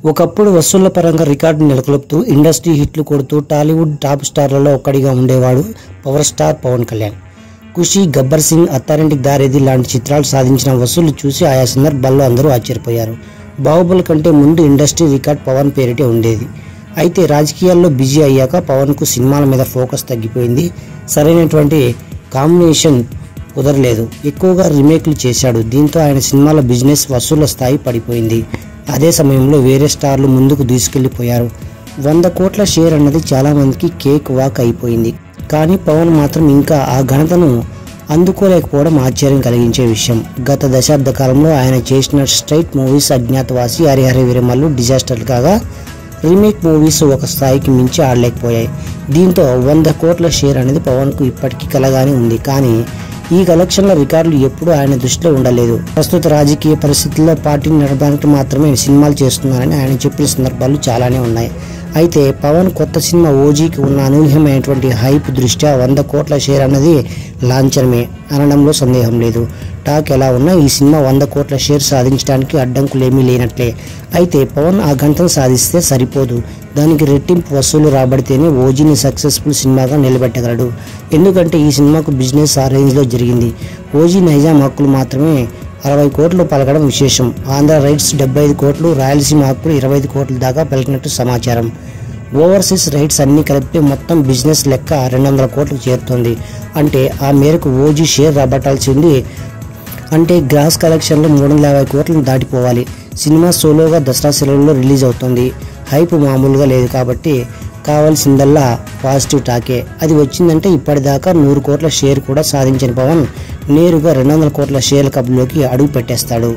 ఒకప్పుడు వసూళ్ల పరంగా record నెలకొల్పుతూ industry హిట్లు కొడుతూ టాలీవుడ్ టాప్ స్టార్లలో ఒక్కడిగా ఉండేవాడు పవర్ స్టార్ పవన్ కళ్యాణ్. ఖుషి, గబ్బర్ సింగ్, అత్తారింటికి దారేది లాంటి చిత్రాలు సాధించిన వసూళ్లు చూసి ఆయా సందర్భాల్లో అందరూ ఆశ్చర్యపోయారు. బాహుబలి కంటే ముందు ఇండస్ట్రీ రికార్డ్ పవన్ పేరిటే ఉండేది. అయితే రాజకీయాల్లో బిజీ అయ్యాక పవన్కు సినిమాల మీద ఫోకస్ తగ్గిపోయింది. సరైనటువంటి కాంబినేషన్ కుదరలేదు. ఎక్కువగా రీమేక్లు చేశాడు. దీంతో ఆయన సినిమాల బిజినెస్ వసూళ్ల స్థాయి పడిపోయింది. అదే సమయంలో వేరే స్టార్లు ముందుకు దూసుకెళ్లిపోయారు. 100 కోట్ల షేర్ అన్నది చాలా మందికి కేక్ వాక్ అయిపోయింది. కానీ పవన్ మాత్రం ఇంకా ఆ ఘనతను అందుకోలేకపోవడం ఆశ్చర్యం కలిగించే విషయం. గత దశాబ్ద కాలంలో ఆయన చేసిన స్ట్రైట్ మూవీస్ అజ్ఞాతవాసి, హరిహర వీరమల్లు డిజాస్టర్లు కాగా రీమేక్ మూవీస్ ఒక స్థాయికి మించి ఆడలేకపోయాయి. దీంతో 100 కోట్ల షేర్ అనేది పవన్కు ఇప్పటికీ కలగానే ఉంది. కానీ ఈ కలెక్షన్ల రికార్డులు ఎప్పుడూ ఆయన దృష్టిలో ఉండలేదు. ప్రస్తుత రాజకీయ పరిస్థితుల్లో పార్టీని నడపడానికి మాత్రమే సినిమాలు చేస్తున్నారని ఆయన చెప్పిన సందర్భాలు చాలానే ఉన్నాయి. అయితే పవన్ కొత్త సినిమా ఓజీకి ఉన్న అనూహ్యమైనటువంటి హైప్ దృష్ట్యా 100 కోట్ల షేర్ అన్నది లాంఛనమే అనడంలో సందేహం లేదు. టాక్ ఎలా ఉన్నా ఈ సినిమా 100 కోట్ల షేర్ సాధించడానికి అడ్డంకులేమీ లేనట్లే. అయితే పవన్ ఆ గంటను సాధిస్తే సరిపోదు. దానికి రెట్టింపు వసూలు రాబడితేనే ఓజీని సక్సెస్ఫుల్ సినిమాగా నిలబెట్టగలడు. ఎందుకంటే ఈ సినిమాకు బిజినెస్ ఆ రేంజ్లో జరిగింది. ఓజీ నైజాం హక్కులు మాత్రమే 60 కోట్లు పలకడం విశేషం. ఆంధ్ర రైట్స్ 75 కోట్లు, రాయలసీమ హక్కులు 25 కోట్ల దాకా పలికినట్టు సమాచారం. ఓవర్సీస్ రైట్స్ అన్ని కలిపితే మొత్తం బిజినెస్ లెక్క 200 కోట్లకు చేరుతోంది. అంటే ఆ మేరకు ఓజీ షేర్ రాబట్టాల్సింది. అంటే గ్రాస్ కలెక్షన్లో 350 కోట్లను దాటిపోవాలి. సినిమా సోలోగా దసరా సెలవుల్లో రిలీజ్ అవుతుంది. హైప్ మామూలుగా లేదు కాబట్టి కావాల్సిందల్లా పాజిటివ్ టాకే. అది వచ్చిందంటే ఇప్పటిదాకా 100 కోట్ల షేర్ కూడా సాధించిన పవన్ నేరుగా 200 కోట్ల షేర్ల క్లబ్లోకి అడుగు పెట్టేస్తాడు.